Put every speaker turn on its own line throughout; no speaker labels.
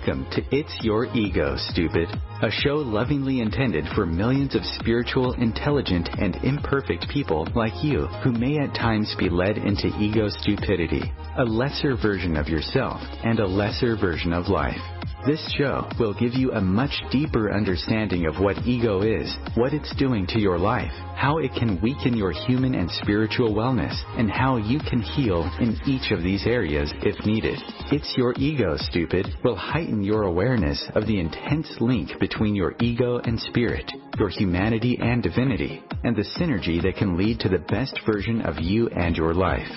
Welcome to It's Your Ego, Stupid, a show lovingly intended for millions of spiritual, intelligent, and imperfect people like you who may at times be led into ego stupidity, a lesser version of yourself and a lesser version of life. This show will give you a much deeper understanding of what ego is, what it's doing to your life, how it can weaken your human and spiritual wellness, and how you can heal in each of these areas if needed. It's Your Ego, Stupid will heighten your awareness of the intense link between your ego and spirit, your humanity and divinity, and the synergy that can lead to the best version of you and your life.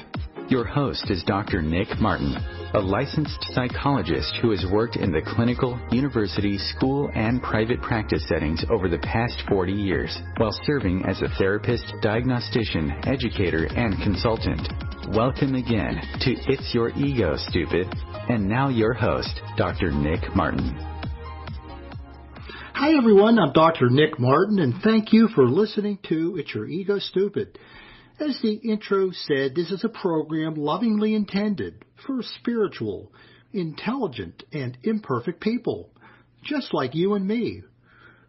Your host is Dr. Nick Martin, a licensed psychologist who has worked in the clinical, university, school, and private practice settings over the past 40 years, while serving as a therapist, diagnostician, educator, and consultant. Welcome again to It's Your Ego, Stupid. And now your host, Dr. Nick Martin.
Hi, everyone. I'm Dr. Nick Martin, and thank you for listening to It's Your Ego, Stupid. As the intro said, this is a program lovingly intended for spiritual, intelligent, and imperfect people, just like you and me,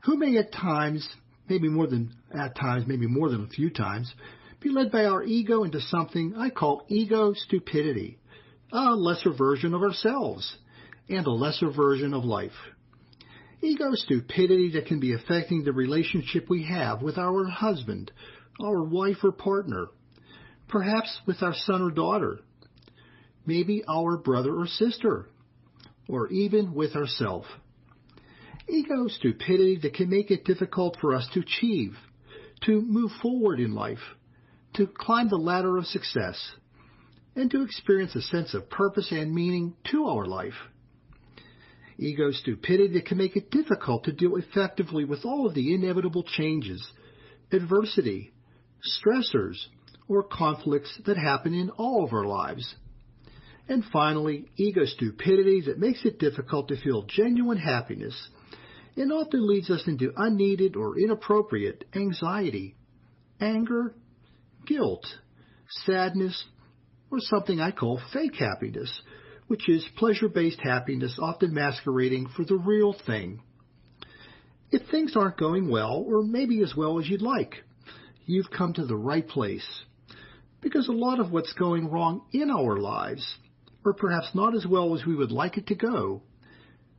who may at times, maybe more than a few times, be led by our ego into something I call ego stupidity, a lesser version of ourselves, and a lesser version of life. Ego stupidity that can be affecting the relationship we have with our husband, our wife or partner, perhaps with our son or daughter, maybe our brother or sister, or even with ourselves. Ego stupidity that can make it difficult for us to achieve, to move forward in life, to climb the ladder of success, and to experience a sense of purpose and meaning to our life. Ego stupidity that can make it difficult to deal effectively with all of the inevitable changes, adversity, stressors, or conflicts that happen in all of our lives. And finally, ego stupidity that makes it difficult to feel genuine happiness and often leads us into unneeded or inappropriate anxiety, anger, guilt, sadness, or something I call fake happiness, which is pleasure-based happiness often masquerading for the real thing. If things aren't going well, or maybe as well as you'd like, you've come to the right place, because a lot of what's going wrong in our lives, or perhaps not as well as we would like it to go,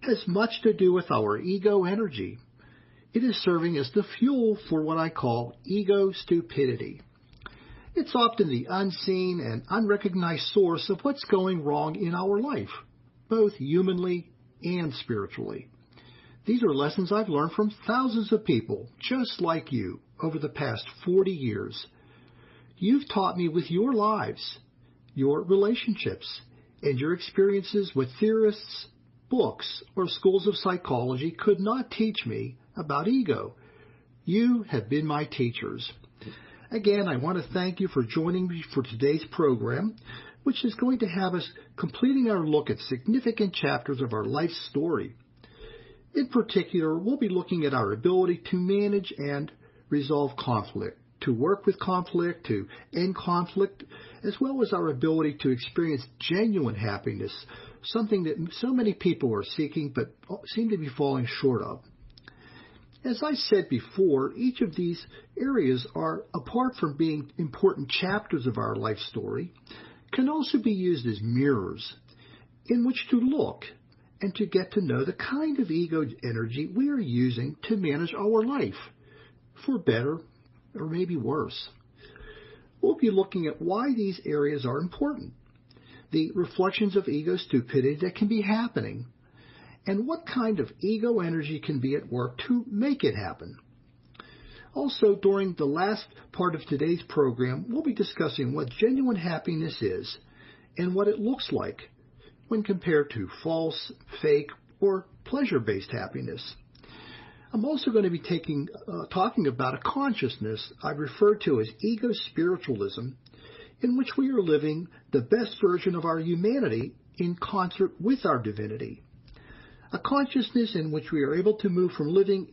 has much to do with our ego energy. It is serving as the fuel for what I call ego stupidity. It's often the unseen and unrecognized source of what's going wrong in our life, both humanly and spiritually. These are lessons I've learned from thousands of people just like you over the past 40 years. You've taught me with your lives, your relationships, and your experiences with theorists, books, or schools of psychology could not teach me about ego. You have been my teachers. Again, I want to thank you for joining me for today's program, which is going to have us completing our look at significant chapters of our life story. In particular, we'll be looking at our ability to manage and resolve conflict, to work with conflict, to end conflict, as well as our ability to experience genuine happiness, something that so many people are seeking but seem to be falling short of. As I said before, each of these areas are, apart from being important chapters of our life story, can also be used as mirrors in which to look and to get to know the kind of ego energy we are using to manage our life, for better or maybe worse. We'll be looking at why these areas are important, the reflections of ego stupidity that can be happening, and what kind of ego energy can be at work to make it happen. Also, during the last part of today's program, we'll be discussing what genuine happiness is and what it looks like when compared to false, fake, or pleasure-based happiness. I'm also going to be talking about a consciousness I refer to as ego spiritualism, in which we are living the best version of our humanity in concert with our divinity. A consciousness in which we are able to move from living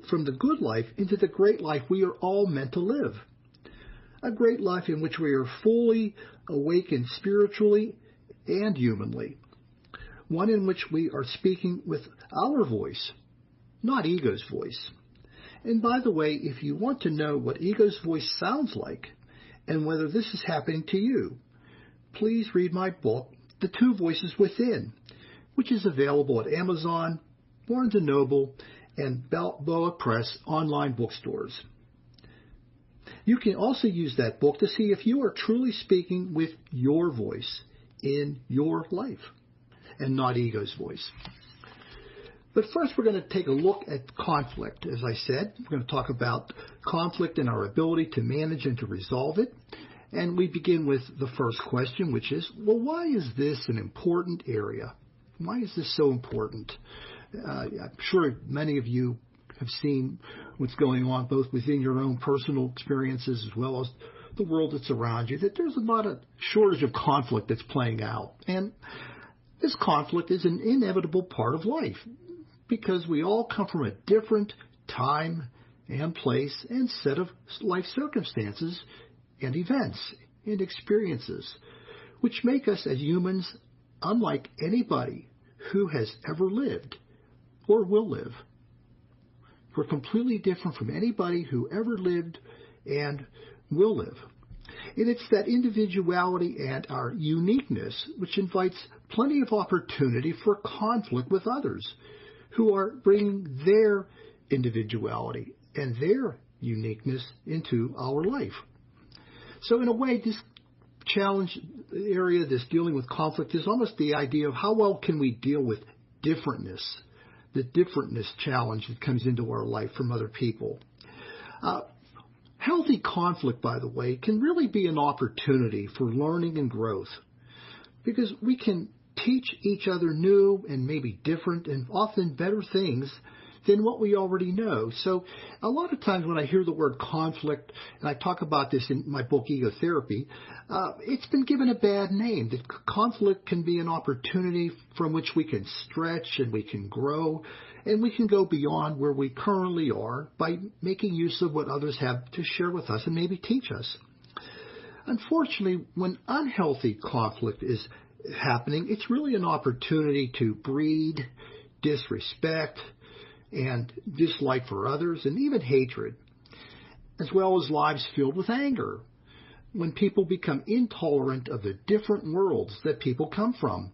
from the good life into the great life we are all meant to live. A great life in which we are fully awakened spiritually and humanly. one in which we are speaking with our voice, not ego's voice. And by the way, if you want to know what ego's voice sounds like and whether this is happening to you, please read my book, The Two Voices Within, which is available at Amazon, Barnes & Noble, and Balboa Press online bookstores. You can also use that book to see if you are truly speaking with your voice in your life and not ego's voice. But first, we're going to take a look at conflict. As I said, we're going to talk about conflict and our ability to manage and to resolve it. And we begin with the first question, which is, well, why is this an important area? Why is this so important? I'm sure many of you have seen what's going on both within your own personal experiences as well as the world that's around you, that there's a lot of shortage of conflict that's playing out. And this conflict is an inevitable part of life because we all come from a different time and place and set of life circumstances and events and experiences, which make us as humans unlike anybody who has ever lived or will live. We're completely different from anybody who ever lived and will live. And it's that individuality and our uniqueness which invites plenty of opportunity for conflict with others who are bringing their individuality and their uniqueness into our life. So in a way, this challenge area, this dealing with conflict, is almost the idea of how well can we deal with differentness, the differentness challenge that comes into our life from other people. Healthy conflict, by the way, can really be an opportunity for learning and growth because we can teach each other new and maybe different and often better things than what we already know. So a lot of times when I hear the word conflict, and I talk about this in my book, Ego Therapy, it's been given a bad name. That conflict can be an opportunity from which we can stretch and we can grow and we can go beyond where we currently are by making use of what others have to share with us and maybe teach us. Unfortunately, when unhealthy conflict is happening, it's really an opportunity to breed disrespect and dislike for others, and even hatred, as well as lives filled with anger, when people become intolerant of the different worlds that people come from,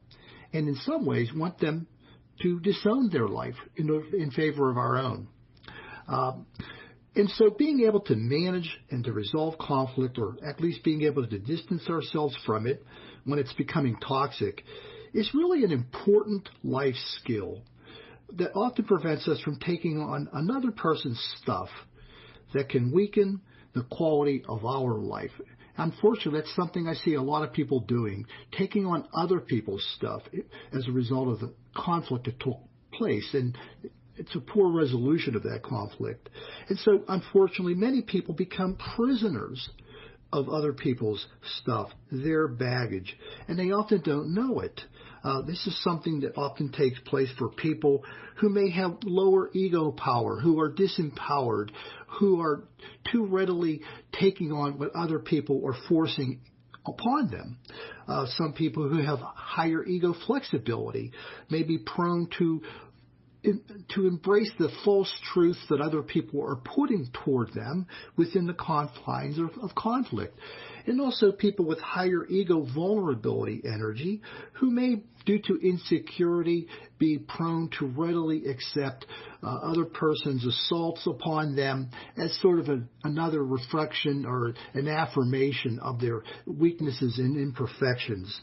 and in some ways want them to disown their life in favor of our own. And so being able to manage and to resolve conflict, or at least being able to distance ourselves from it when it's becoming toxic, is really an important life skill that often prevents us from taking on another person's stuff that can weaken the quality of our life. Unfortunately, that's something I see a lot of people doing, taking on other people's stuff as a result of the conflict that took place. And it's a poor resolution of that conflict. And so, unfortunately, many people become prisoners of other people's stuff, their baggage, and they often don't know it. This is something that often takes place for people who may have lower ego power, who are disempowered, who are too readily taking on what other people are forcing upon them. Some people who have higher ego flexibility may be prone to embrace the false truths that other people are putting toward them within the confines of conflict. And also people with higher ego vulnerability energy who may, due to insecurity, be prone to readily accept other person's assaults upon them as sort of another reflection or an affirmation of their weaknesses and imperfections.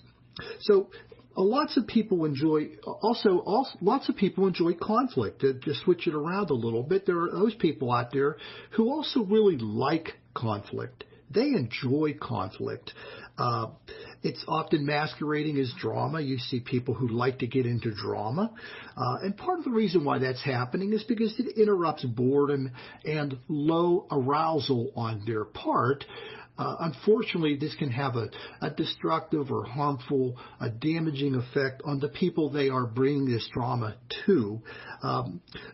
So lots of people enjoy conflict. To switch it around a little bit, there are those people out there who also really like conflict. They enjoy conflict. It's often masquerading as drama. You see people who like to get into drama. And part of the reason why that's happening is because it interrupts boredom and low arousal on their part. Unfortunately, this can have a destructive or harmful, damaging effect on the people they are bringing this drama to.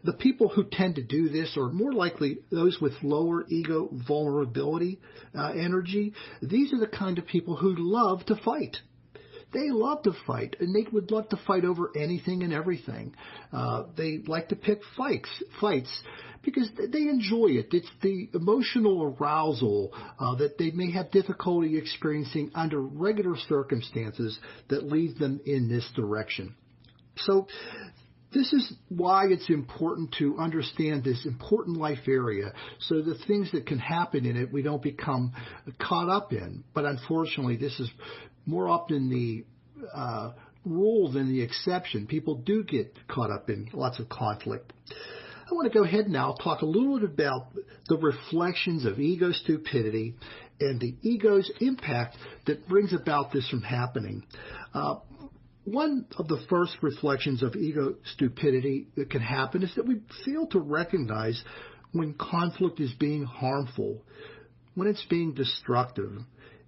The people who tend to do this are more likely those with lower ego vulnerability energy. These are the kind of people who love to fight. they love to fight, and they would love to fight over anything and everything. They like to pick fights because they enjoy it. It's the emotional arousal that they may have difficulty experiencing under regular circumstances that lead them in this direction. So this is why it's important to understand this important life area, so the things that can happen in it we don't become caught up in. But unfortunately, this is more often the rule than the exception. People do get caught up in lots of conflict. I want to go ahead now and talk a little bit about the reflections of ego stupidity and the ego's impact that brings about this from happening. One of the first reflections of ego stupidity that can happen is that we fail to recognize when conflict is being harmful, when it's being destructive,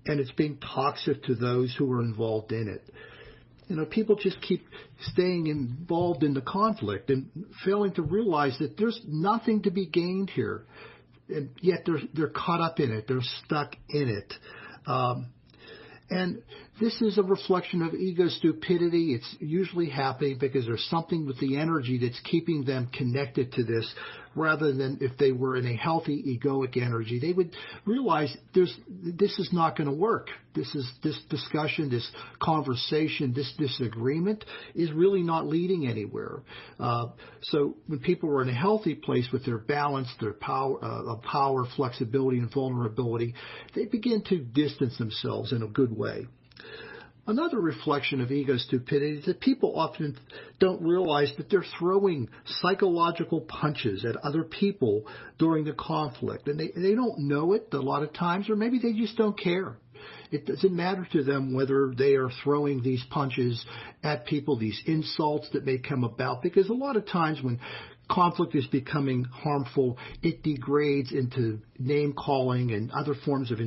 and it's being toxic to those who are involved in it. People just keep staying involved in the conflict and failing to realize that there's nothing to be gained here, and yet they're caught up in it. They're stuck in it. And this is a reflection of ego stupidity. It's usually happening because there's something with the energy that's keeping them connected to this, rather than if they were in a healthy egoic energy. They would realize this is not going to work. This discussion, this conversation, this disagreement is really not leading anywhere. So when people are in a healthy place with their balance, their power, flexibility, and vulnerability, they begin to distance themselves in a good way. Another reflection of ego stupidity is that people often don't realize that they're throwing psychological punches at other people during the conflict. And they don't know it a lot of times, or maybe they just don't care. It doesn't matter to them whether they are throwing these punches at people, these insults that may come about, because a lot of times when conflict is becoming harmful, it degrades into name-calling and other forms of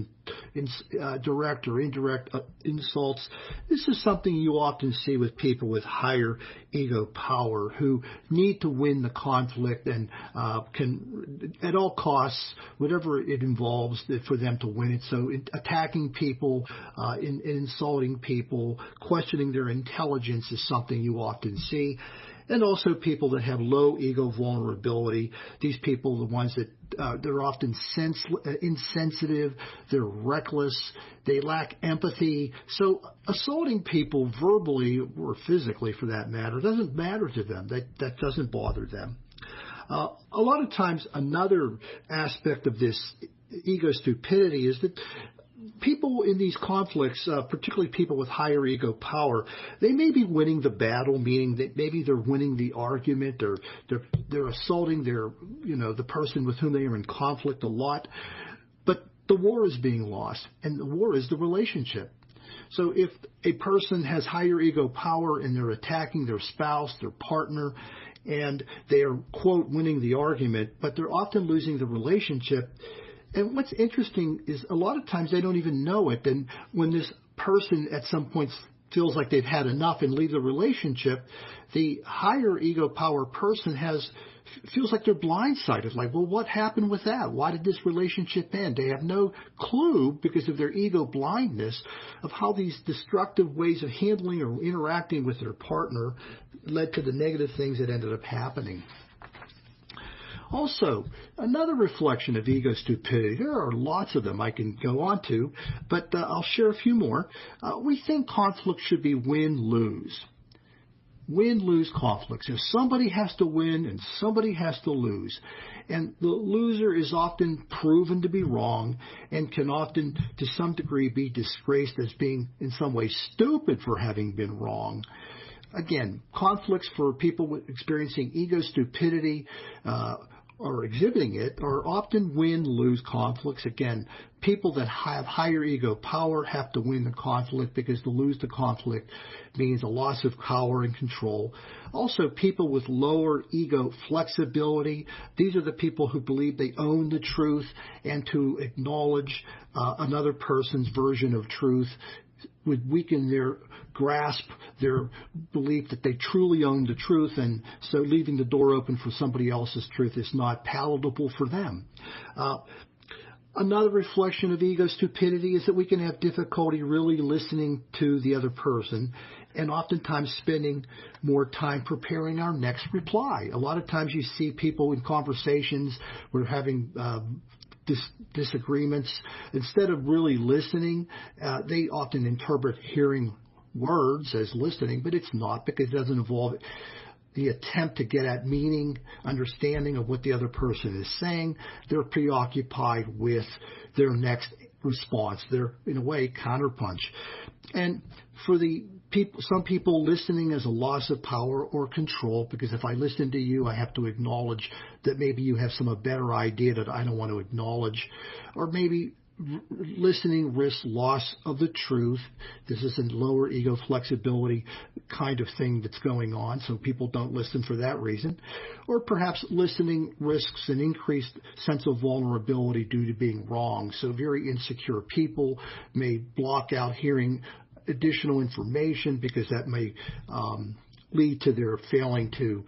direct or indirect insults. This is something you often see with people with higher ego power who need to win the conflict and can, at all costs, whatever it involves, for them to win it. So attacking people, insulting people, questioning their intelligence is something you often see. And also people that have low ego vulnerability. These people, the ones that they're often insensitive, they're reckless, they lack empathy. So assaulting people verbally or physically, for that matter, doesn't matter to them. That doesn't bother them. A lot of times, another aspect of this ego stupidity is that people in these conflicts, particularly people with higher ego power, they may be winning the battle, meaning that maybe they're winning the argument, or they're assaulting the person with whom they are in conflict a lot, but the war is being lost, and the war is the relationship. So if a person has higher ego power and they're attacking their spouse, their partner, and they are, quote, winning the argument, but they're often losing the relationship. And what's interesting is a lot of times they don't even know it. And when this person at some point feels like they've had enough and leave the relationship, the higher ego power person feels like they're blindsided. Like, well, what happened with that? Why did this relationship end? They have no clue, because of their ego blindness, of how these destructive ways of handling or interacting with their partner led to the negative things that ended up happening. Also, another reflection of ego stupidity, there are lots of them I can go on to, but I'll share a few more. We think conflict should be win-lose. Win-lose conflicts. If somebody has to win and somebody has to lose, and the loser is often proven to be wrong and can often, to some degree, be disgraced as being in some way stupid for having been wrong. Again, conflicts for people experiencing ego stupidity or exhibiting it are often win-lose conflicts. Again, people that have higher ego power have to win the conflict, because to lose the conflict means a loss of power and control. Also, people with lower ego flexibility, these are the people who believe they own the truth, and to acknowledge another person's version of truth would weaken their grasp, their belief that they truly own the truth, and so leaving the door open for somebody else's truth is not palatable for them. Another reflection of ego stupidity is that we can have difficulty really listening to the other person and oftentimes spending more time preparing our next reply. A lot of times you see people in conversations, we're having disagreements. Instead of really listening, they often interpret hearing words as listening, but it's not, because it doesn't involve the attempt to get at meaning, understanding of what the other person is saying. They're preoccupied with their next response. They're, in a way, counterpunch. And for some people, listening is a loss of power or control, because if I listen to you, I have to acknowledge that maybe you have some better idea that I don't want to acknowledge. Or maybe listening risks loss of the truth. This is a lower ego flexibility kind of thing that's going on, so people don't listen for that reason. Or perhaps listening risks an increased sense of vulnerability due to being wrong. So very insecure people may block out hearing additional information because that may lead to their failing to,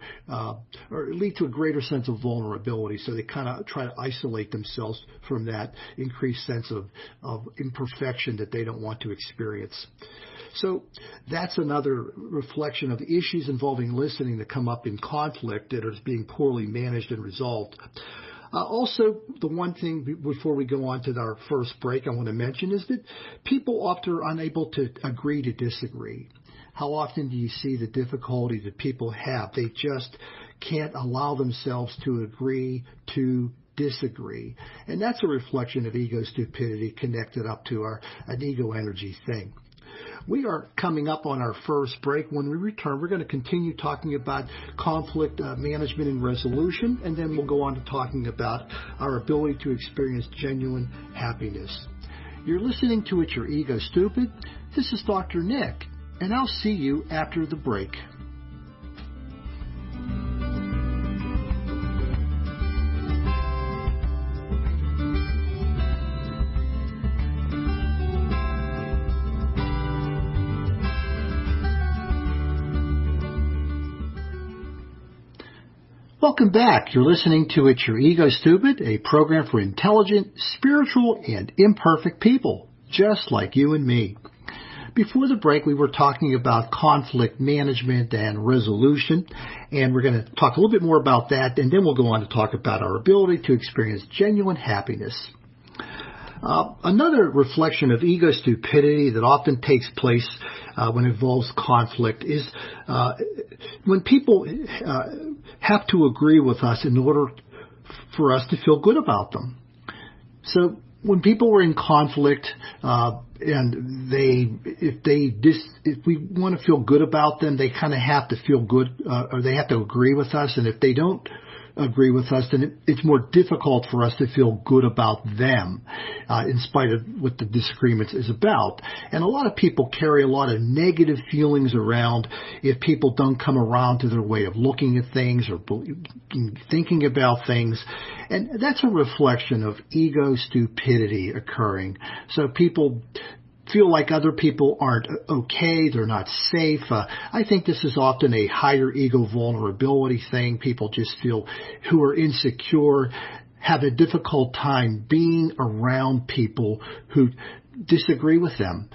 or lead to a greater sense of vulnerability. So they kind of try to isolate themselves from that increased sense of imperfection that they don't want to experience. So that's another reflection of issues involving listening that come up in conflict that are being poorly managed and resolved. Also, the one thing before we go on to our first break I want to mention is that people often are unable to agree to disagree. How often do you see the difficulty that people have? They just can't allow themselves to agree to disagree. And that's a reflection of ego stupidity connected up to an ego energy thing. We are coming up on our first break. When we return, we're going to continue talking about conflict management and resolution, and then we'll go on to talking about our ability to experience genuine happiness. You're listening to It's Your Ego Stupid. This is Dr. Nick, and I'll see you after the break. Welcome back. You're listening to It's Your Ego Stupid, a program for intelligent, spiritual, and imperfect people, just like you and me. Before the break, we were talking about conflict management and resolution, and we're going to talk a little bit more about that, and then we'll go on to talk about our ability to experience genuine happiness. Another reflection of ego stupidity that often takes place when it involves conflict is when people have to agree with us in order for us to feel good about them. So when people are in conflict and if we want to feel good about them, they kind of have to feel good or they have to agree with us. And if they don't agree with us, then it's more difficult for us to feel good about them in spite of what the disagreement is about. And a lot of people carry a lot of negative feelings around if people don't come around to their way of looking at things or thinking about things. And that's a reflection of ego stupidity occurring. So people feel like other people aren't okay, they're not safe. I think this is often a higher ego vulnerability thing. People just feel who are insecure, have a difficult time being around people who disagree with them.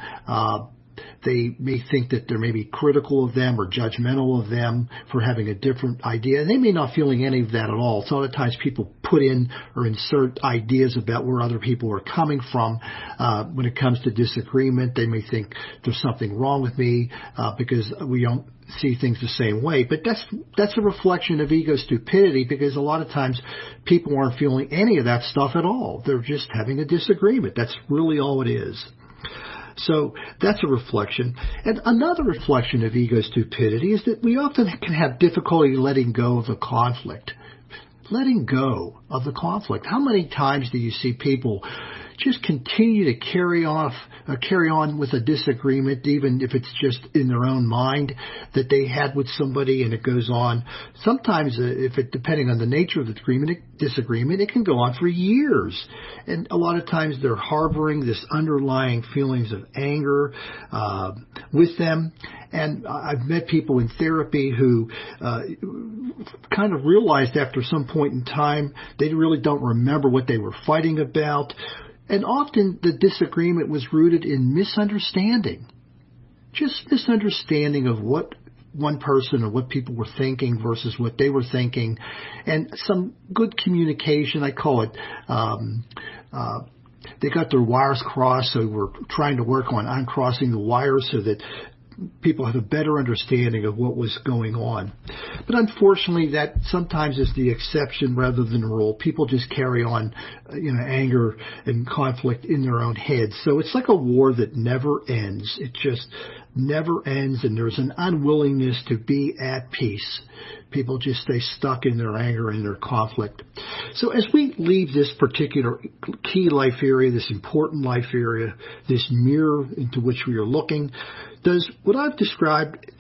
They may think that they're maybe critical of them or judgmental of them for having a different idea. And they may not feeling any of that at all. So a lot of times people put in or insert ideas about where other people are coming from. When it comes to disagreement, they may think there's something wrong with me because we don't see things the same way. But that's a reflection of ego stupidity, because a lot of times people aren't feeling any of that stuff at all. They're just having a disagreement. That's really all it is. So that's a reflection. And another reflection of ego stupidity is that we often can have difficulty letting go of the conflict. Letting go of the conflict. How many times do you see people just continue to carry on with a disagreement, even if it's just in their own mind that they had with somebody, and it goes on. Sometimes, depending on the nature of the disagreement, it can go on for years. And a lot of times they're harboring this underlying feelings of anger with them. And I've met people in therapy who kind of realized after some point in time they really don't remember what they were fighting about. And often the disagreement was rooted in misunderstanding. Just misunderstanding of what one person or what people were thinking versus what they were thinking. And some good communication, I call it, they got their wires crossed, so we're trying to work on uncrossing the wires so that people have a better understanding of what was going on. But unfortunately, that sometimes is the exception rather than the rule. People just carry on, anger and conflict in their own heads. So it's like a war that never ends. It just never ends, and there's an unwillingness to be at peace. People just stay stuck in their anger and their conflict. So as we leave this particular key life area, this important life area, this mirror into which we are looking, does what I've described,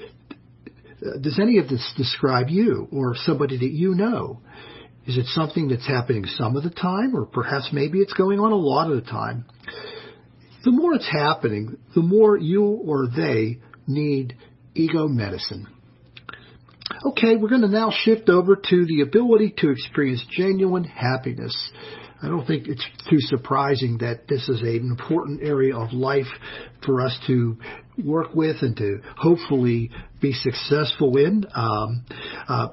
does any of this describe you or somebody that you know? Is it something that's happening some of the time, or perhaps maybe it's going on a lot of the time? The more it's happening, the more you or they need ego medicine. Okay, we're going to now shift over to the ability to experience genuine happiness. I don't think it's too surprising that this is an important area of life for us to work with and to hopefully be successful in. I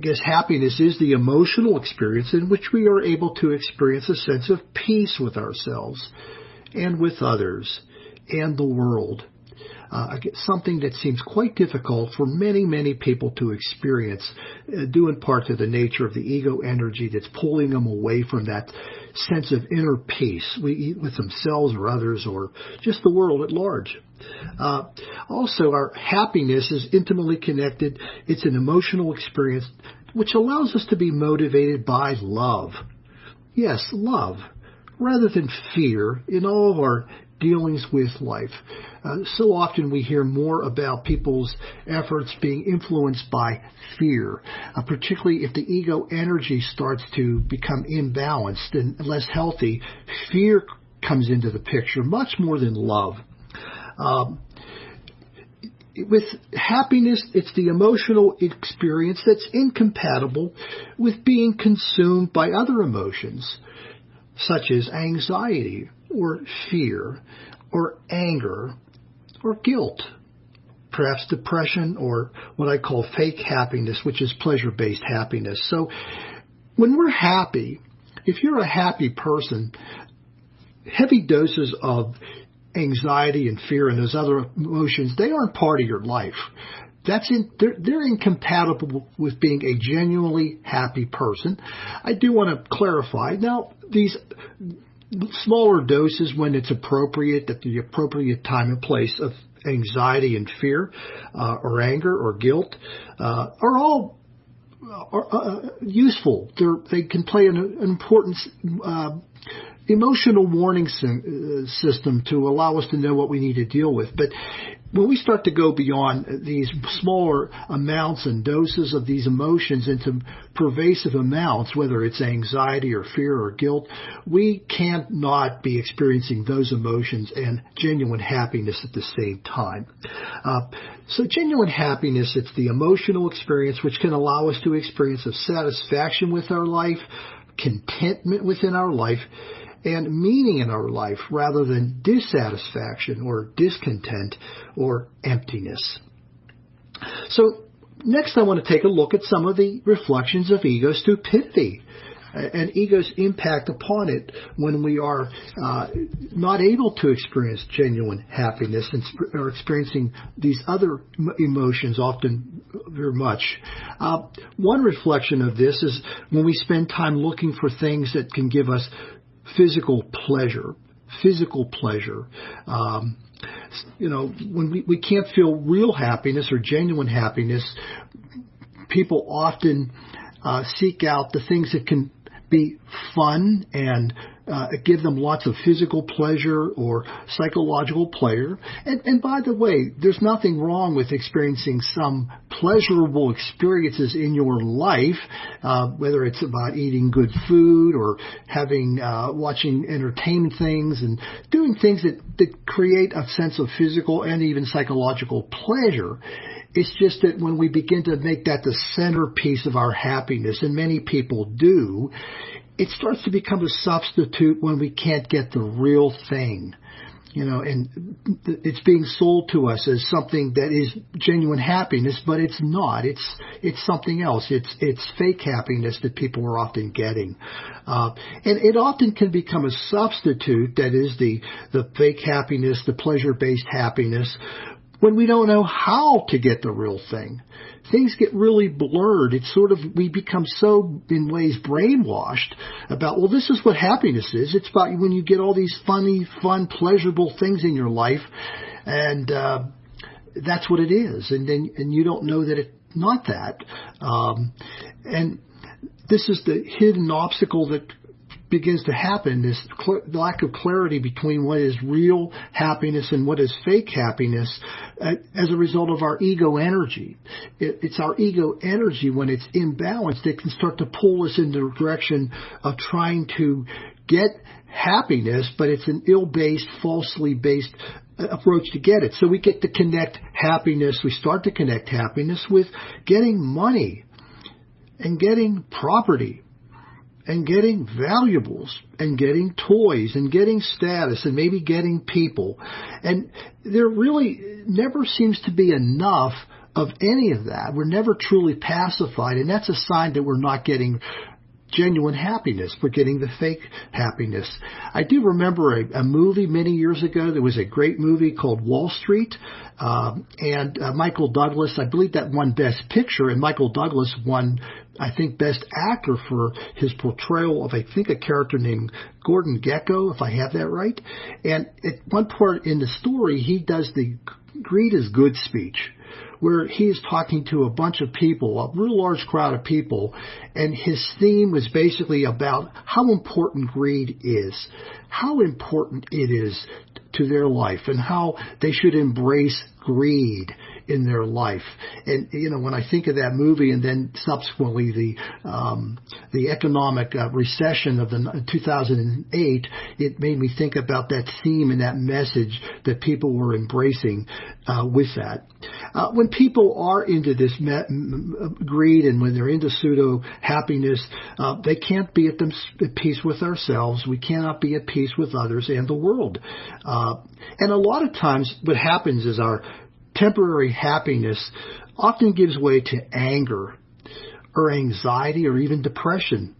guess happiness is the emotional experience in which we are able to experience a sense of peace with ourselves and with others and the world. Something that seems quite difficult for many, many people to experience, due in part to the nature of the ego energy that's pulling them away from that sense of inner peace with themselves or others or just the world at large. Also, our happiness is intimately connected. It's an emotional experience which allows us to be motivated by love. Yes, love, rather than fear in all of our dealings with life. So often we hear more about people's efforts being influenced by fear, particularly if the ego energy starts to become imbalanced and less healthy. Fear comes into the picture much more than love. With happiness, it's the emotional experience that's incompatible with being consumed by other emotions, such as anxiety or fear or anger or guilt, perhaps depression, or what I call fake happiness, which is pleasure-based happiness. So when we're happy, if you're a happy person, heavy doses of anxiety and fear and those other emotions, they aren't part of your life. They're incompatible with being a genuinely happy person. I do want to clarify. Now, these smaller doses, when it's appropriate, at the appropriate time and place of anxiety and fear or anger or guilt, are all useful. They can play an important emotional warning system to allow us to know what we need to deal with. But when we start to go beyond these smaller amounts and doses of these emotions into pervasive amounts, whether it's anxiety or fear or guilt, we can't not be experiencing those emotions and genuine happiness at the same time. So genuine happiness, it's the emotional experience which can allow us to experience a satisfaction with our life, contentment within our life, and meaning in our life rather than dissatisfaction or discontent or emptiness. So next I want to take a look at some of the reflections of ego stupidity and ego's impact upon it when we are not able to experience genuine happiness and are experiencing these other emotions often very much. One reflection of this is when we spend time looking for things that can give us physical pleasure. When we can't feel real happiness or genuine happiness, people often seek out the things that can be fun and give them lots of physical pleasure or psychological pleasure. And by the way, there's nothing wrong with experiencing some pleasurable experiences in your life, whether it's about eating good food or watching entertainment things and doing things that create a sense of physical and even psychological pleasure. It's just that when we begin to make that the centerpiece of our happiness, and many people do, it starts to become a substitute when we can't get the real thing. And it's being sold to us as something that is genuine happiness, but it's not. It's something else. It's fake happiness that people are often getting. And it often can become a substitute, that is the fake happiness, the pleasure-based happiness, when we don't know how to get the real thing. Things get really blurred. It's we become so, in ways, brainwashed about, well, this is what happiness is. It's about when you get all these funny, fun, pleasurable things in your life, and that's what it is. And you don't know that it's not that. And this is the hidden obstacle that begins to happen, this lack of clarity between what is real happiness and what is fake happiness as a result of our ego energy. It's our ego energy, when it's imbalanced, that can start to pull us in the direction of trying to get happiness, but it's an ill-based, falsely based approach to get it. So we get to connect happiness. We start to connect happiness with getting money and getting property and getting valuables and getting toys and getting status and maybe getting people. And there really never seems to be enough of any of that. We're never truly pacified, and that's a sign that we're not getting genuine happiness. We're getting the fake happiness. I do remember a movie many years ago. There was a great movie called Wall Street, and Michael Douglas, I believe that won Best Picture, and Michael Douglas won, I think, Best Actor for his portrayal of, I think, a character named Gordon Gekko, if I have that right. And at one part in the story, he does the greed is good speech, where he is talking to a bunch of people, a real large crowd of people, and his theme was basically about how important greed is, how important it is to their life, and how they should embrace greed in their life. And when I think of that movie, and then subsequently the economic recession of the 2008, it made me think about that theme and that message that people were embracing with that. When people are into this greed, and when they're into pseudo happiness, they can't be at peace with ourselves. We cannot be at peace with others and the world. And a lot of times what happens is our temporary happiness often gives way to anger or anxiety or even depression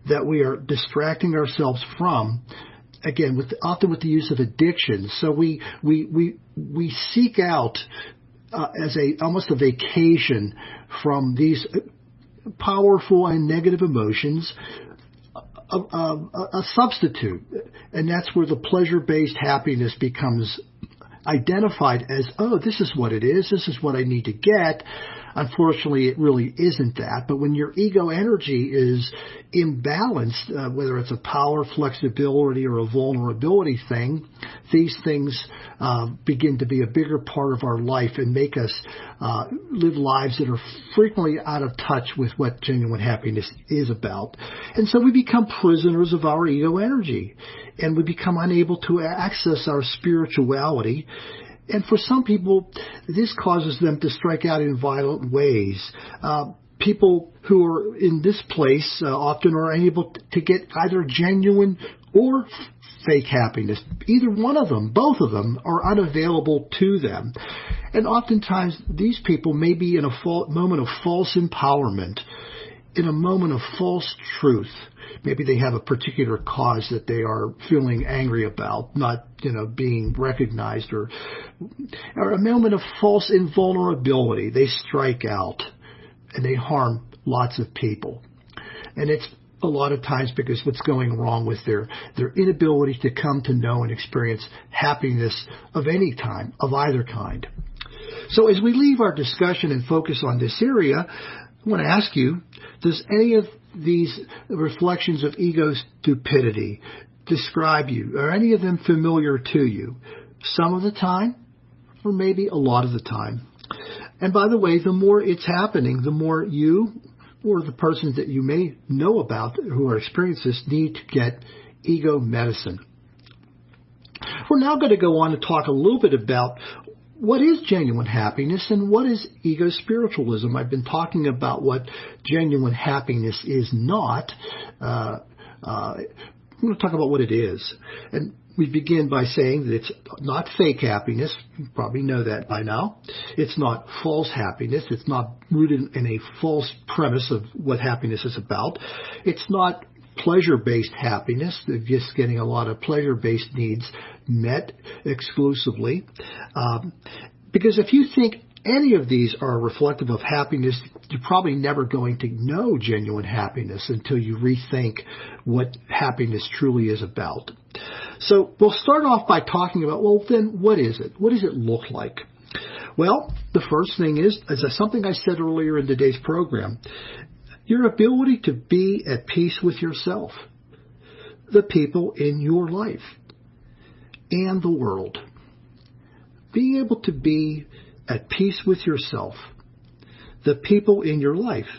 that we are distracting ourselves from, again, often with the use of addiction. So we seek out as almost a vacation from these powerful and negative emotions, a substitute, and that's where the pleasure-based happiness becomes identified as, oh, this is what it is, this is what I need to get. Unfortunately, it really isn't that. But when your ego energy is imbalanced, whether it's a power, flexibility, or a vulnerability thing, these things begin to be a bigger part of our life and make us live lives that are frequently out of touch with what genuine happiness is about. And so we become prisoners of our ego energy, and we become unable to access our spirituality. And for some people, this causes them to strike out in violent ways. People who are in this place often are unable to get either genuine or fake happiness. Either one of them, both of them, are unavailable to them. And oftentimes, these people may be in a moment of false empowerment, in a moment of false truth. Maybe they have a particular cause that they are feeling angry about, not, being recognized, or a moment of false invulnerability. They strike out and they harm lots of people. And it's a lot of times because what's going wrong with their inability to come to know and experience happiness of any time, of either kind. So as we leave our discussion and focus on this area, I want to ask you, does any of these reflections of ego stupidity describe you? Are any of them familiar to you? Some of the time, or maybe a lot of the time. And by the way, the more it's happening, the more you or the persons that you may know about who are experiencing this need to get ego medicine. We're now going to go on and talk a little bit about what is genuine happiness and what is ego spiritualism. I've been talking about what genuine happiness is not. I'm going to talk about what it is. And we begin by saying that it's not fake happiness. You probably know that by now. It's not false happiness. It's not rooted in a false premise of what happiness is about. It's not pleasure-based happiness, just getting a lot of pleasure-based needs met exclusively. Because if you think any of these are reflective of happiness, you're probably never going to know genuine happiness until you rethink what happiness truly is about. So we'll start off by talking about, well, then what is it? What does it look like? Well, the first thing is something I said earlier in today's program, your ability to be at peace with yourself, the people in your life, and the world. Being able to be at peace with yourself, the people in your life,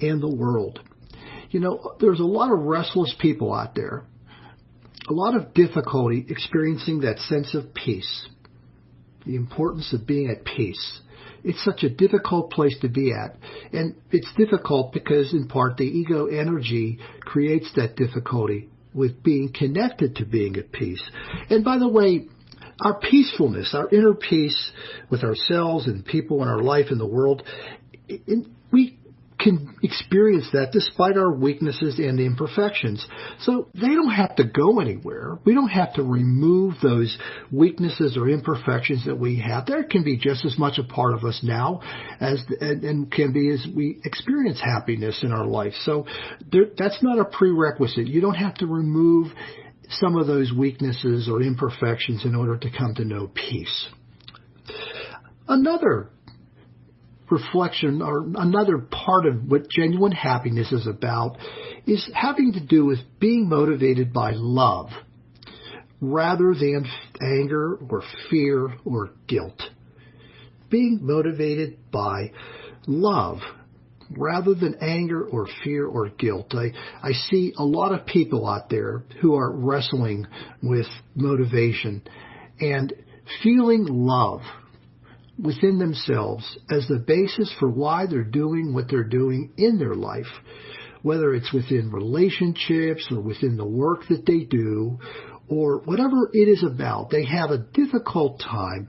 and the world. You know, there's a lot of restless people out there, a lot of difficulty experiencing that sense of peace, the importance of being at peace. It's such a difficult place to be at. And it's difficult because, in part, the ego energy creates that difficulty with being connected to being at peace. And by the way, our peacefulness, our inner peace with ourselves and people in our life and the world, we can experience that despite our weaknesses and imperfections. So they don't have to go anywhere. We don't have to remove those weaknesses or imperfections that we have. There can be just as much a part of us now and can be as we experience happiness in our life. So that's not a prerequisite. You don't have to remove some of those weaknesses or imperfections in order to come to know peace. Another reflection or another part of what genuine happiness is about is having to do with being motivated by love rather than anger or fear or guilt. Being motivated by love rather than anger or fear or guilt. I see a lot of people out there who are wrestling with motivation and feeling love within themselves as the basis for why they're doing what they're doing in their life, whether it's within relationships or within the work that they do or whatever it is about. They have a difficult time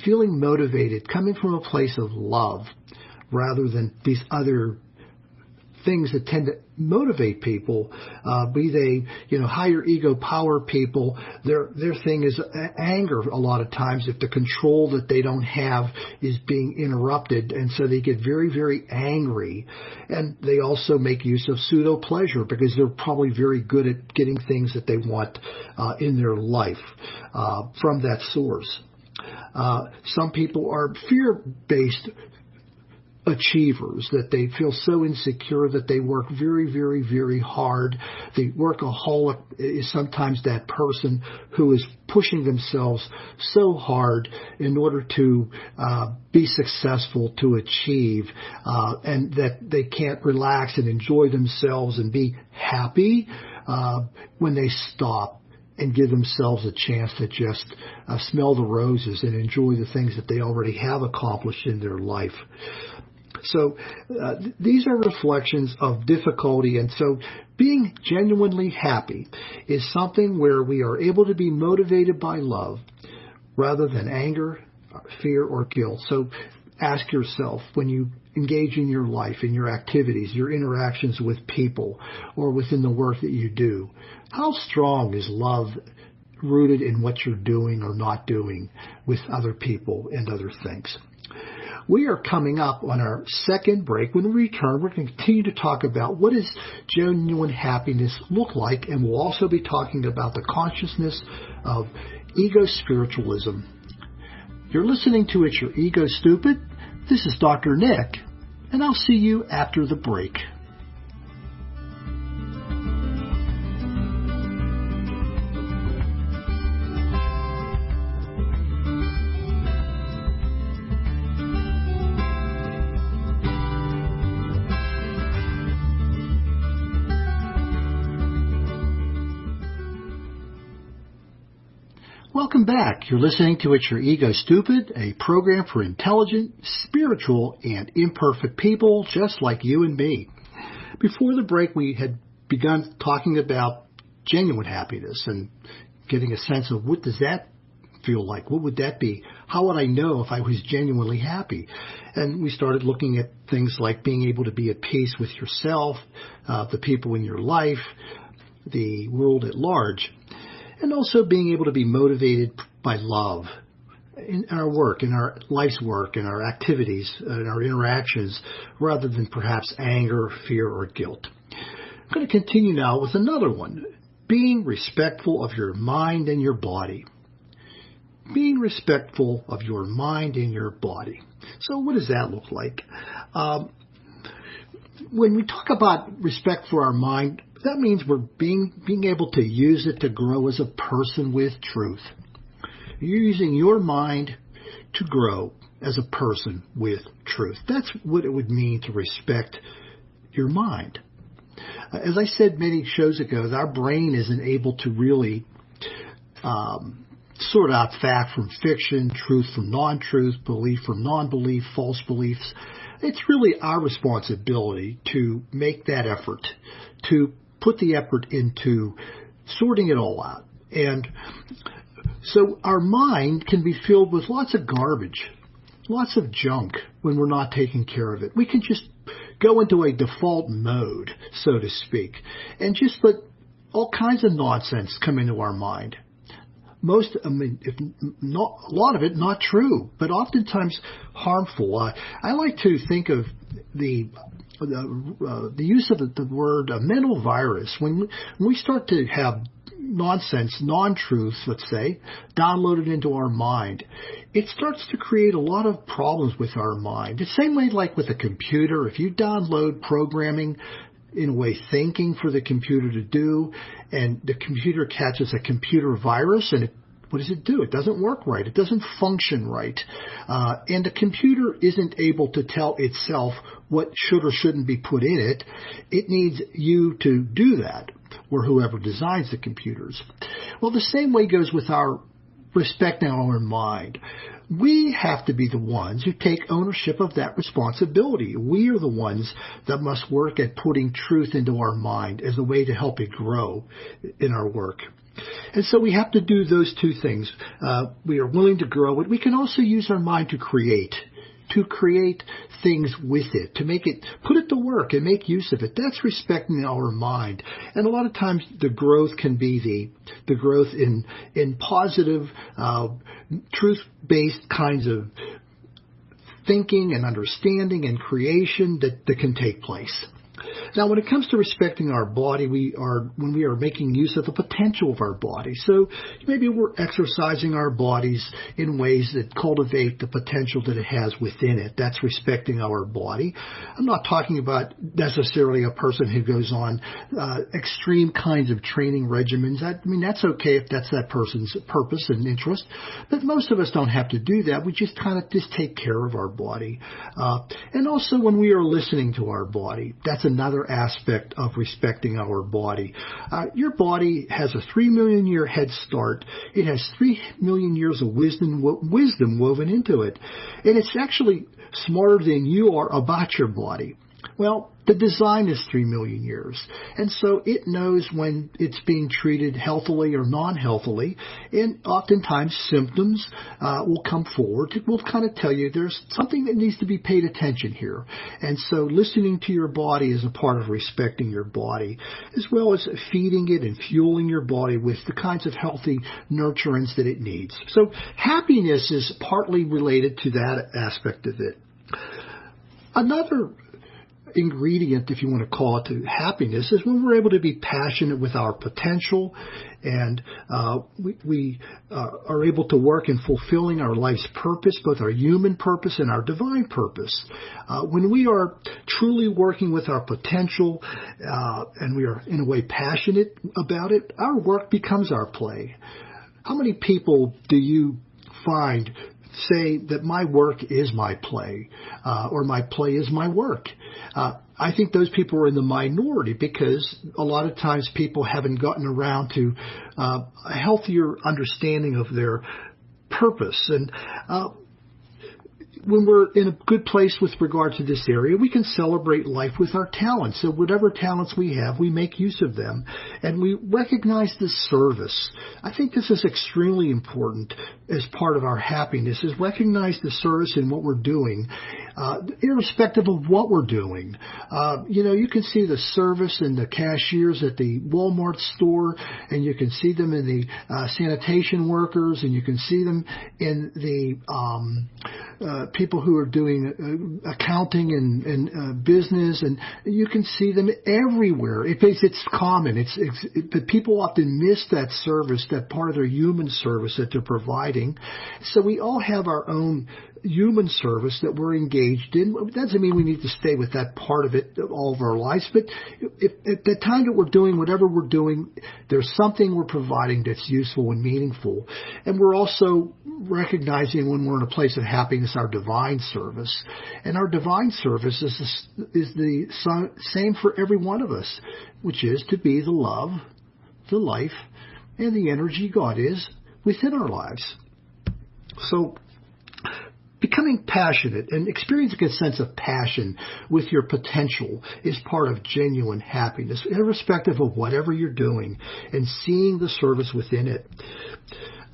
feeling motivated, coming from a place of love rather than these other things that tend to motivate people, be they, higher ego power people. Their thing is anger a lot of times if the control that they don't have is being interrupted, and so they get very, very angry. And they also make use of pseudo pleasure because they're probably very good at getting things that they want in their life from that source. Some people are fear-based achievers, that they feel so insecure that they work very, very, very hard. The workaholic is sometimes that person who is pushing themselves so hard in order to be successful, to achieve, and that they can't relax and enjoy themselves and be happy when they stop and give themselves a chance to just smell the roses and enjoy the things that they already have accomplished in their life. So these are reflections of difficulty, and so being genuinely happy is something where we are able to be motivated by love rather than anger, fear, or guilt. So ask yourself, when you engage in your life, in your activities, your interactions with people, or within the work that you do, how strong is love rooted in what you're doing or not doing with other people and other things? We are coming up on our second break. When we return, we're going to continue to talk about what does genuine happiness look like, and we'll also be talking about the consciousness of ego spiritualism. You're listening to It's Your Ego Stupid. This is Dr. Nick, and I'll see you after the break. Welcome back. You're listening to It's Your Ego Stupid, a program for intelligent, spiritual, and imperfect people just like you and me. Before the break, we had begun talking about genuine happiness and getting a sense of what does that feel like? What would that be? How would I know if I was genuinely happy? And we started looking at things like being able to be at peace with yourself, the people in your life, the world at large. And also being able to be motivated by love in our work, in our life's work, in our activities, in our interactions, rather than perhaps anger, fear, or guilt. I'm going to continue now with another one, being respectful of your mind and your body. Being respectful of your mind and your body. So what does that look like? When we talk about respect for our mind, that means we're being able to use it to grow as a person with truth. You're using your mind to grow as a person with truth. That's what it would mean to respect your mind. As I said many shows ago, our brain isn't able to really sort out fact from fiction, truth from non-truth, belief from non-belief, false beliefs. It's really our responsibility to make that effort, to put the effort into sorting it all out. And so our mind can be filled with lots of garbage, lots of junk when we're not taking care of it. We can just go into a default mode, so to speak, and just let all kinds of nonsense come into our mind. A lot of it not true, but oftentimes harmful. I like to think of the use of the word mental virus. When we start to have nonsense, non-truth, let's say, downloaded into our mind, it starts to create a lot of problems with our mind. The same way like with a computer, if you download programming, in a way, thinking for the computer to do, and the computer catches a computer virus, and what does it do? It doesn't work right. It doesn't function right. And the computer isn't able to tell itself what should or shouldn't be put in it. It needs you to do that, or whoever designs the computers. Well, the same way goes with our respecting our mind. We have to be the ones who take ownership of that responsibility. We are the ones that must work at putting truth into our mind as a way to help it grow in our work. And so we have to do those two things. We are willing to grow it. We can also use our mind to create things with it, to make it, put it to work and make use of it. That's respecting our mind. And a lot of times the growth can be the growth in positive, truth-based kinds of thinking and understanding and creation that can take place. Now, when it comes to respecting our body, when we are making use of the potential of our body. So maybe we're exercising our bodies in ways that cultivate the potential that it has within it. That's respecting our body. I'm not talking about necessarily a person who goes on extreme kinds of training regimens. That's okay if that's that person's purpose and interest. But most of us don't have to do that. We just kind of take care of our body. And also when we are listening to our body, that's another aspect of respecting our body. Your body has a 3 million year head start. It has 3 million years of wisdom woven into it. And it's actually smarter than you are about your body. Well, the design is 3 million years. And so it knows when it's being treated healthily or non-healthily. And oftentimes symptoms will come forward. It will kind of tell you there's something that needs to be paid attention here. And so listening to your body is a part of respecting your body, as well as feeding it and fueling your body with the kinds of healthy nurturants that it needs. So happiness is partly related to that aspect of it. Another ingredient, if you want to call it, to happiness is when we're able to be passionate with our potential, and we are able to work in fulfilling our life's purpose, both our human purpose and our divine purpose. When we are truly working with our potential and we are in a way passionate about it, our work becomes our play. How many people do you find say that my work is my play, or my play is my work? I think those people are in the minority, because a lot of times people haven't gotten around to a healthier understanding of their purpose. And when we're in a good place with regard to this area, we can celebrate life with our talents. So whatever talents we have, we make use of them, and we recognize the service. I think this is extremely important as part of our happiness, is recognize the service in what we're doing, irrespective of what we're doing. You can see the service in the cashiers at the Walmart store, and you can see them in the sanitation workers, and you can see them in the people who are doing accounting and business, and you can see them everywhere. It's common. But people often miss that service, that part of their human service that they're providing. So we all have our own human service that we're engaged in. It doesn't mean we need to stay with that part of it all of our lives, but if at the time that we're doing whatever we're doing, there's something we're providing that's useful and meaningful. And we're also recognizing, when we're in a place of happiness, our divine service. And our divine service is the same for every one of us, which is to be the love, the life, and the energy God is within our lives. So becoming passionate and experiencing a sense of passion with your potential is part of genuine happiness, irrespective of whatever you're doing, and seeing the service within it.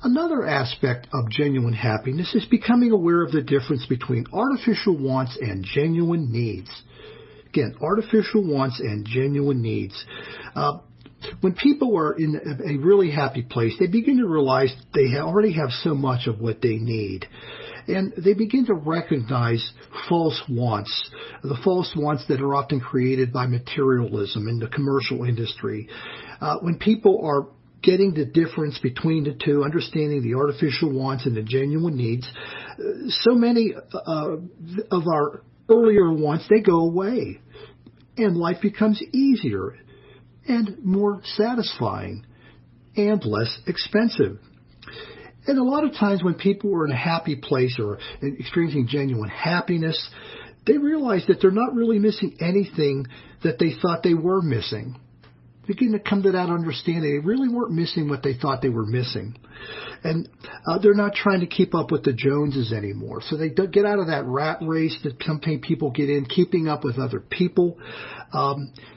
Another aspect of genuine happiness is becoming aware of the difference between artificial wants and genuine needs. Again, artificial wants and genuine needs. When people are in a really happy place, they begin to realize they already have so much of what they need. And they begin to recognize false wants, the false wants that are often created by materialism in the commercial industry. When people are getting the difference between the two, understanding the artificial wants and the genuine needs, so many of our earlier wants, they go away. And life becomes easier and more satisfying and less expensive. And a lot of times when people are in a happy place or experiencing genuine happiness, they realize that they're not really missing anything that they thought they were missing. They begin to come to that understanding. They really weren't missing what they thought they were missing. And they're not trying to keep up with the Joneses anymore. So they get out of that rat race that some people get in, keeping up with other people.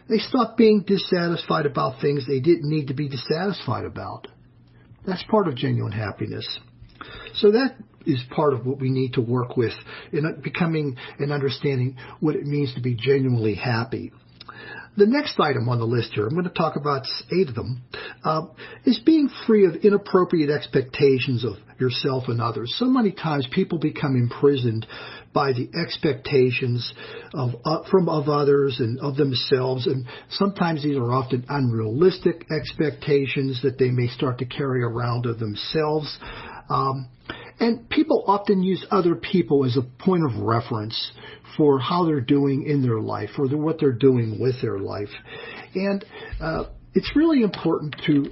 They stop being dissatisfied about things they didn't need to be dissatisfied about. That's part of genuine happiness. So that is part of what we need to work with in becoming and understanding what it means to be genuinely happy. The next item on the list here, I'm going to talk about 8 of them, is being free of inappropriate expectations of yourself and others. So many times people become imprisoned by the expectations of others and of themselves, and sometimes these are often unrealistic expectations that they may start to carry around of themselves. And people often use other people as a point of reference for how they're doing in their life, or what they're doing with their life. And it's really important to,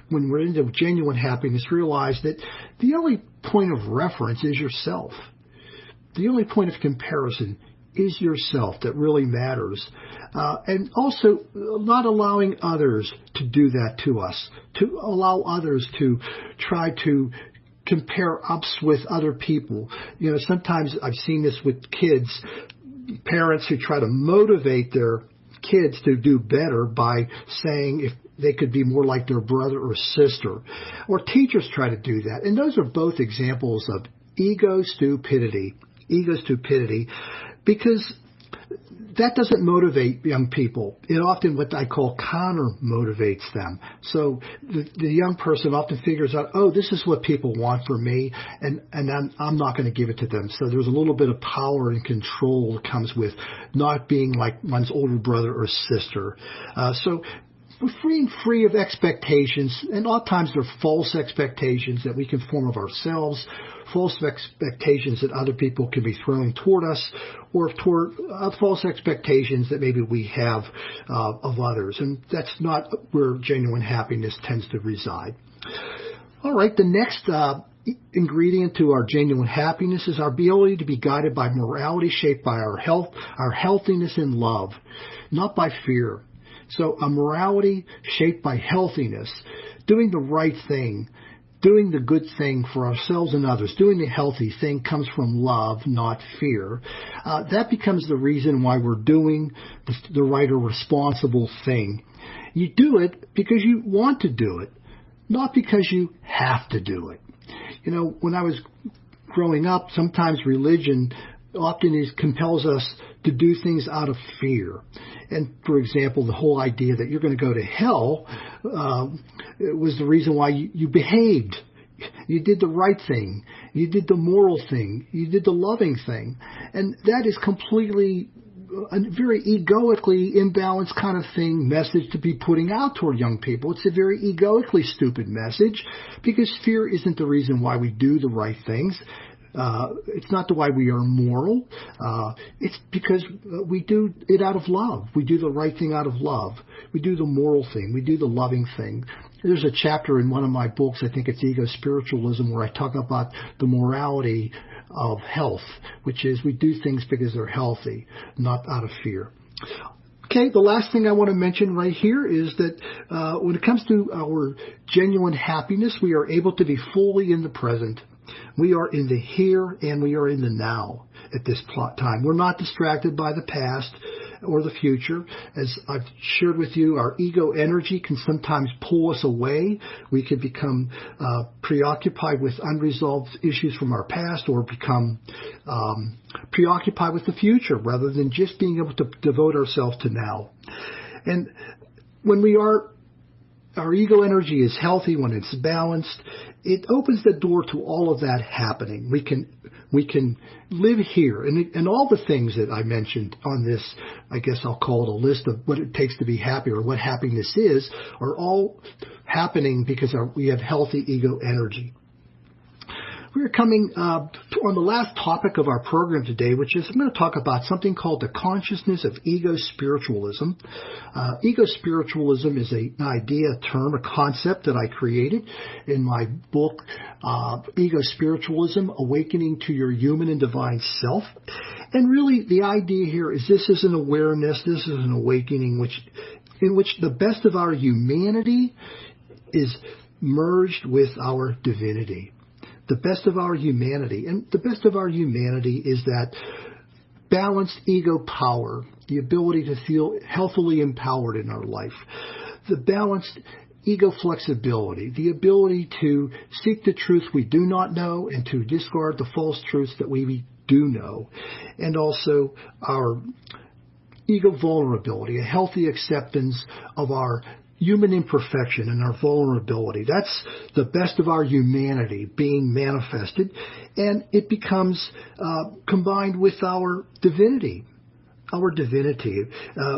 when we're into genuine happiness, realize that the only point of reference is yourself. The only point of comparison is yourself that really matters. And also not allowing others to do that to us, to allow others to try to compare us with other people. Sometimes I've seen this with kids, parents who try to motivate their kids to do better by saying if they could be more like their brother or sister. Or teachers try to do that. And those are both examples of ego stupidity, because that doesn't motivate young people. It often, what I call, counter-motivates them. So the young person often figures out, oh, this is what people want from me, and I'm not going to give it to them. So there's a little bit of power and control that comes with not being like one's older brother or sister. So we're free of expectations, and a lot of times they're false expectations that we can form of ourselves, false expectations that other people can be throwing toward us, or toward false expectations that maybe we have of others. And that's not where genuine happiness tends to reside. All right, the next ingredient to our genuine happiness is our ability to be guided by morality shaped by our health, our healthiness and love, not by fear. So a morality shaped by healthiness, doing the right thing, doing the good thing for ourselves and others, doing the healthy thing comes from love, not fear. That becomes the reason why we're doing the right or responsible thing. You do it because you want to do it, not because you have to do it. You know, when I was growing up, sometimes religion often compels us to do things out of fear. And, for example, the whole idea that you're going to go to hell was the reason why you behaved. You did the right thing. You did the moral thing. You did the loving thing. And that is completely a very egoically imbalanced kind of message to be putting out toward young people. It's a very egoically stupid message, because fear isn't the reason why we do the right things. It's not the why we are moral. It's because we do it out of love. We do the right thing out of love. We do the moral thing. We do the loving thing. There's a chapter in one of my books, I think it's Ego Spiritualism, where I talk about the morality of health, which is we do things because they're healthy, not out of fear. Okay, the last thing I want to mention right here is that when it comes to our genuine happiness, we are able to be fully in the present. We are in the here and we are in the now at this time. We're not distracted by the past or the future. As I've shared with you, our ego energy can sometimes pull us away. We can become preoccupied with unresolved issues from our past, or become preoccupied with the future rather than just being able to devote ourselves to now. And when our ego energy is healthy, when it's balanced, it opens the door to all of that happening. We can live here, and all the things that I mentioned on this, I guess I'll call it a list of what it takes to be happy, or what happiness is, are all happening because we have healthy ego energy. We're coming on the last topic of our program today, which is I'm going to talk about something called the consciousness of ego spiritualism. Ego spiritualism is an idea, a term, a concept that I created in my book, Ego Spiritualism, Awakening to Your Human and Divine Self. And really the idea here is this is an awareness, this is an awakening in which the best of our humanity is merged with our divinity. The best of our humanity. And the best of our humanity is that balanced ego power, the ability to feel healthily empowered in our life, the balanced ego flexibility, the ability to seek the truth we do not know and to discard the false truths that we do know, and also our ego vulnerability, a healthy acceptance of our human imperfection and our vulnerability. That's the best of our humanity being manifested, and it becomes combined with our divinity. Our divinity.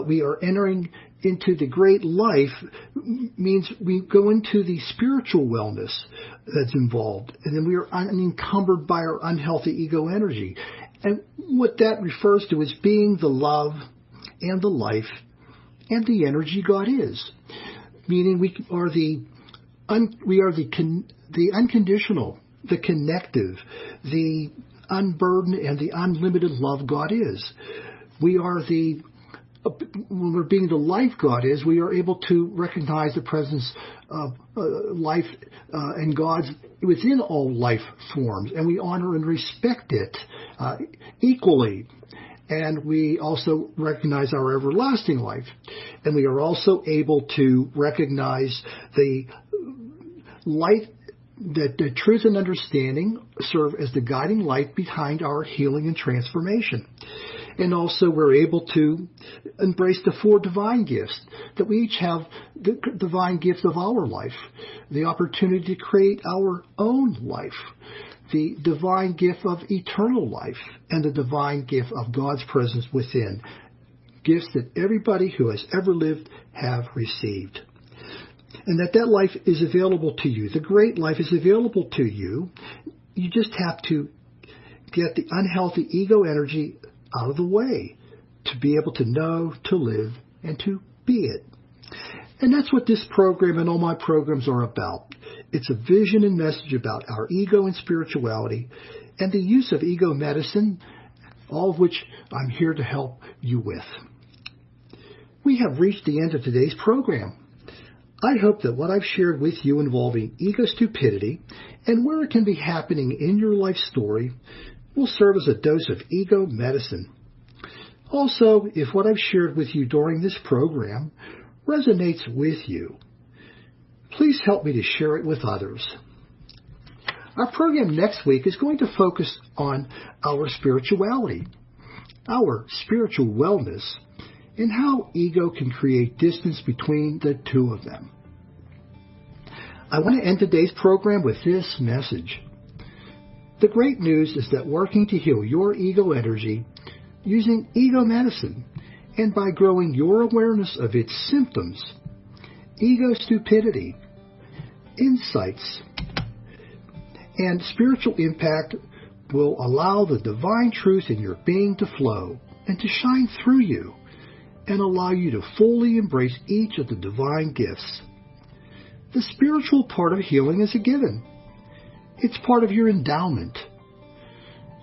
We are entering into the great life, means we go into the spiritual wellness that's involved, and then we are unencumbered by our unhealthy ego energy. And what that refers to is being the love and the life and the energy God is. Meaning we are the unconditional, the connective, the unburdened and the unlimited love God is. We are when we're being the life God is, we are able to recognize the presence of life and God's within all life forms, and we honor and respect it equally. And we also recognize our everlasting life. And we are also able to recognize the light, that the truth and understanding serve as the guiding light behind our healing and transformation. And also we're able to embrace the 4 divine gifts, that we each have the divine gift of our life, the opportunity to create our own life, the divine gift of eternal life, and the divine gift of God's presence within, gifts that everybody who has ever lived have received. And that life is available to you. The great life is available to you. You just have to get the unhealthy ego energy out of the way to be able to know, to live, and to be it. And that's what this program and all my programs are about. It's a vision and message about our ego and spirituality and the use of ego medicine, all of which I'm here to help you with. We have reached the end of today's program. I hope that what I've shared with you involving ego stupidity and where it can be happening in your life story will serve as a dose of ego medicine. Also, if what I've shared with you during this program resonates with you, please help me to share it with others. Our program next week is going to focus on our spirituality, our spiritual wellness, and how ego can create distance between the two of them. I want to end today's program with this message. The great news is that working to heal your ego energy using ego medicine and by growing your awareness of its symptoms, ego stupidity, insights, and spiritual impact will allow the divine truth in your being to flow and to shine through you and allow you to fully embrace each of the divine gifts. The spiritual part of healing is a given. It's part of your endowment.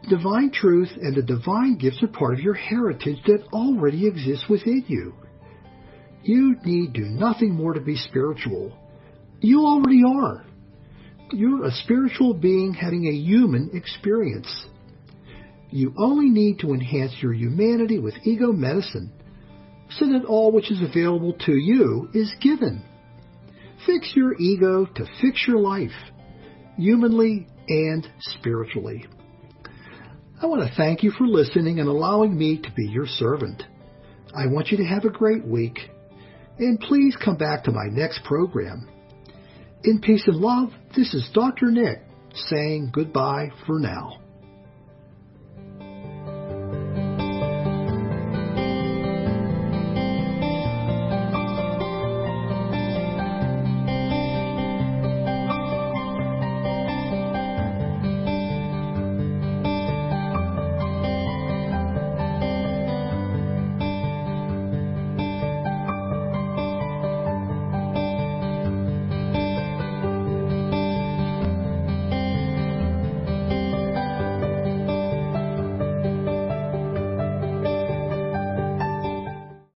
Divine truth and the divine gifts are part of your heritage that already exists within you. You need do nothing more to be spiritual. You already are. You're a spiritual being having a human experience. You only need to enhance your humanity with ego medicine so that all which is available to you is given. Fix your ego to fix your life, humanly and spiritually. I want to thank you for listening and allowing me to be your servant. I want you to have a great week, and please come back to my next program. In peace and love, this is Dr. Nick saying goodbye for now.